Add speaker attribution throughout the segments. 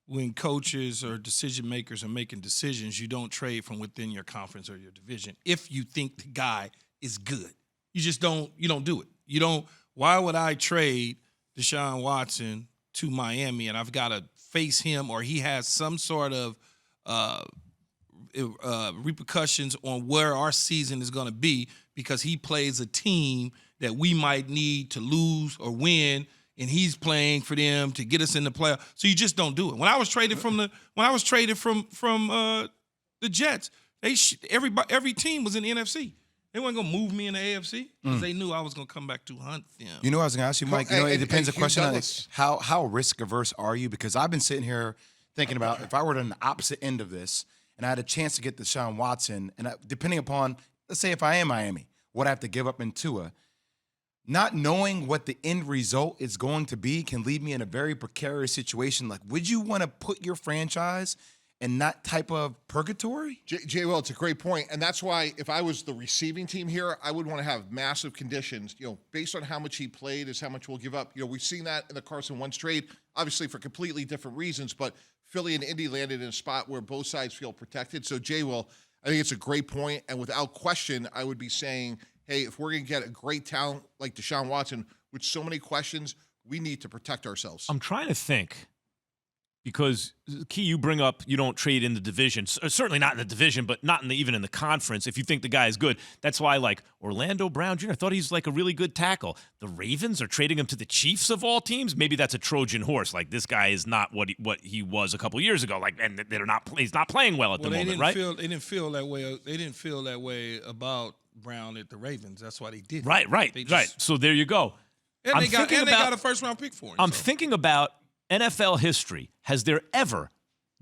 Speaker 1: when coaches or decision makers are making decisions, you don't trade from within your conference or your division if you think the guy is good. You just don't. You don't do it. You don't. Why would I trade Deshaun Watson to Miami and I've got to face him or he has some sort of repercussions on where our season is going to be because he plays a team that we might need to lose or win, and he's playing for them to get us in the playoff. So you just don't do it. When I was traded from the Jets, every team was in the NFC. They weren't gonna move me in the AFC because they knew I was gonna come back to hunt them.
Speaker 2: You know what I was gonna ask you, Mike? It depends on the question on how risk averse are you? Because I've been sitting here thinking about if I were on the opposite end of this and I had a chance to get Deshaun Watson, and depending upon, let's say if I am Miami, what I have to give up in Tua, not knowing what the end result is going to be can leave me in a very precarious situation. Like, would you want to put your franchise in that type of purgatory?
Speaker 3: JWill, it's a great point. And that's why if I was the receiving team here, I would want to have massive conditions. Based on how much he played is how much we'll give up. We've seen that in the Carson Wentz trade, obviously for completely different reasons, but Philly and Indy landed in a spot where both sides feel protected. So, JWill, I think it's a great point. And without question, I would be saying, hey, if we're going to get a great talent like Deshaun Watson with so many questions, we need to protect ourselves.
Speaker 4: I'm trying to think. Because, Key, you bring up you don't trade in the division. Certainly not in the division, but not even in the conference if you think the guy is good. That's why, like, Orlando Brown Jr. thought he's like a really good tackle. The Ravens are trading him to the Chiefs of all teams. Maybe that's a Trojan horse. Like, this guy is not what he was a couple years ago. Like, and he's not playing well at the moment, right?
Speaker 1: They didn't feel that way. They didn't feel that way about Brown at the Ravens. That's why they did.
Speaker 4: Right. So there you go.
Speaker 1: And they got a first-round pick for him.
Speaker 4: I'm thinking about NFL history. Has there ever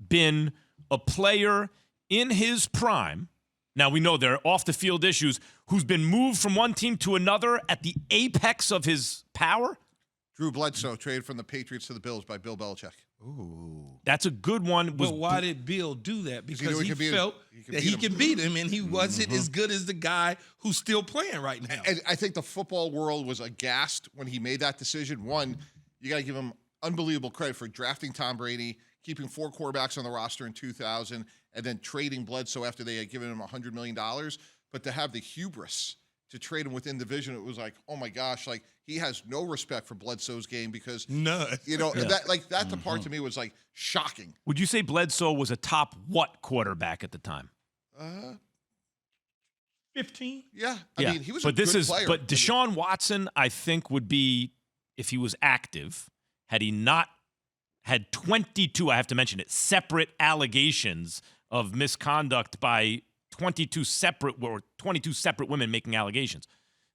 Speaker 4: been a player in his prime, now we know there are off-the-field issues, who's been moved from one team to another at the apex of his power?
Speaker 3: Drew Bledsoe, traded from the Patriots to the Bills by Bill Belichick.
Speaker 4: Ooh. That's a good one.
Speaker 1: But why did Bill do that? Because he felt that he could beat him, and he wasn't as good as the guy who's still playing right now.
Speaker 3: And I think the football world was aghast when he made that decision. One, you got to give him unbelievable credit for drafting Tom Brady, keeping 4 quarterbacks on the roster in 2000, and then trading Bledsoe after they had given him $100 million. But to have the hubris to trade him within division, it was like, oh my gosh, like he has no respect for Bledsoe's game because
Speaker 1: none.
Speaker 3: That the part to me was like shocking.
Speaker 4: Would you say Bledsoe was a top what quarterback at the time?
Speaker 1: 15.
Speaker 3: Yeah. I mean, he was a good player.
Speaker 4: But Deshaun Watson, I think, would be, if he was active, had he not had 22, I have to mention it, separate allegations of misconduct by 22 separate women making allegations.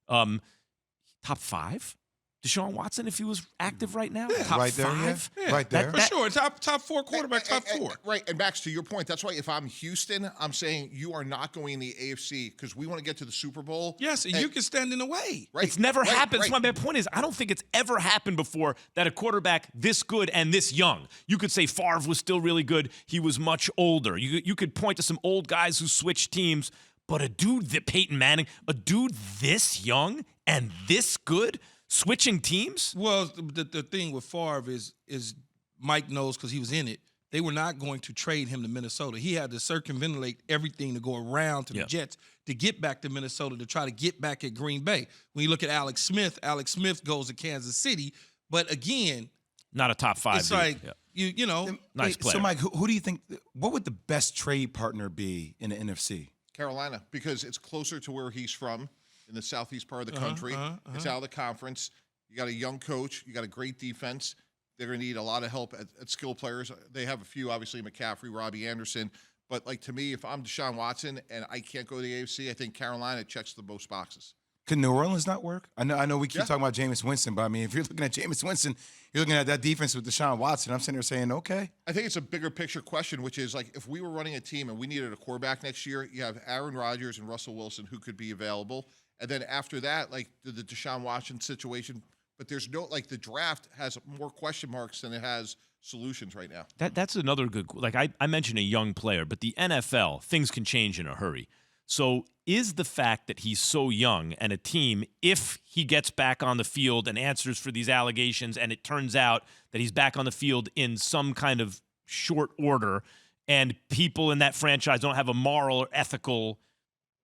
Speaker 4: Top 5? Deshaun Watson, if he was active right now?
Speaker 2: Yeah,
Speaker 4: top
Speaker 2: right there,
Speaker 4: 5?
Speaker 2: Yeah. Right there.
Speaker 1: For sure. Top 4 quarterback, top 4.
Speaker 3: Right. And Max, to your point, that's why if I'm Houston, I'm saying you are not going in the AFC because we want to get to the Super Bowl.
Speaker 1: Yes, and you can stand in the way.
Speaker 3: Right.
Speaker 4: It's never happened.
Speaker 3: Right.
Speaker 4: So my point is, I don't think it's ever happened before that a quarterback this good and this young. You could say Favre was still really good. He was much older. You could point to some old guys who switched teams, but a dude that Peyton Manning, a dude this young and this good, switching teams?
Speaker 1: Well, the thing with Favre is Mike knows because he was in it. They were not going to trade him to Minnesota. He had to circumventilate everything to go around to the Jets to get back to Minnesota to try to get back at Green Bay. When you look at Alex Smith goes to Kansas City. But again,
Speaker 4: not a top 5.
Speaker 1: It's like, you know.
Speaker 4: Nice player.
Speaker 2: So, Mike, who do you think, what would the best trade partner be in the NFC?
Speaker 3: Carolina, because it's closer to where he's from. In the southeast part of the country. It's out of the conference. You got a young coach. You got a great defense. They're going to need a lot of help at skill players. They have a few, obviously, McCaffrey, Robbie Anderson. But, like, to me, if I'm Deshaun Watson and I can't go to the AFC, I think Carolina checks the most boxes.
Speaker 2: Could New Orleans not work? I know we keep talking about Jameis Winston, but, I mean, if you're looking at Jameis Winston, you're looking at that defense with Deshaun Watson. I'm sitting there saying, okay.
Speaker 3: I think it's a bigger picture question, which is, like, if we were running a team and we needed a quarterback next year, you have Aaron Rodgers and Russell Wilson who could be available. And then after that, like the Deshaun Watson situation, but there's no, like the draft has more question marks than it has solutions right now.
Speaker 4: That's another good, like I mentioned a young player, but the NFL, things can change in a hurry. So is the fact that he's so young and a team, if he gets back on the field and answers for these allegations and it turns out that he's back on the field in some kind of short order, and people in that franchise don't have a moral or ethical,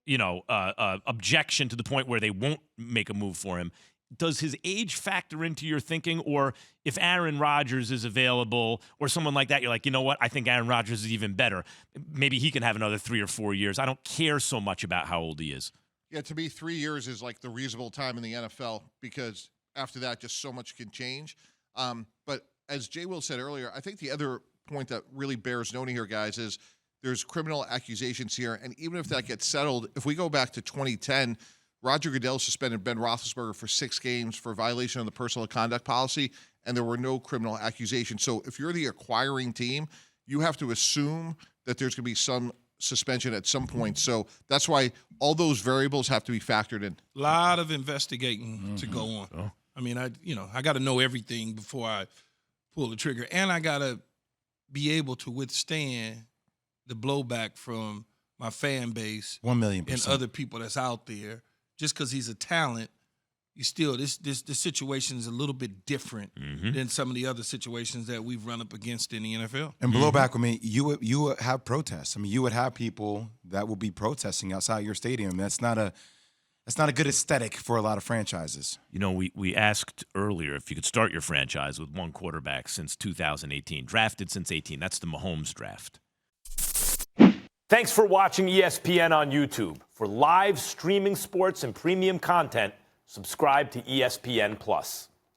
Speaker 4: objection to the point where they won't make a move for him. Does his age factor into your thinking? Or if Aaron Rodgers is available or someone like that, you're like, you know what? I think Aaron Rodgers is even better. Maybe he can have another 3 or 4 years. I don't care so much about how old he is.
Speaker 3: Yeah, to me, 3 years is like the reasonable time in the NFL because after that, just so much can change. But as JWill said earlier, I think the other point that really bears noting here, guys, is there's criminal accusations here. And even if that gets settled, if we go back to 2010, Roger Goodell suspended Ben Roethlisberger for 6 games for violation of the personal conduct policy, and there were no criminal accusations. So if you're the acquiring team, you have to assume that there's going to be some suspension at some point. So that's why all those variables have to be factored in.
Speaker 1: A lot of investigating to go on.
Speaker 4: Oh.
Speaker 1: I mean, I got to know everything before I pull the trigger, and I got to be able to withstand the blowback from my fan base
Speaker 2: 1,000,000%.
Speaker 1: and other people that's out there. Just because he's a talent, you still this situation is a little bit different than some of the other situations that we've run up against in the NFL.
Speaker 2: And blowback, I mean, you would have protests. I mean, you would have people that will be protesting outside your stadium. That's not a good aesthetic for a lot of franchises.
Speaker 4: We asked earlier if you could start your franchise with one quarterback since 2018, drafted since 18. That's the Mahomes draft. Thanks for watching ESPN on YouTube. For live streaming sports and premium content, subscribe to ESPN+.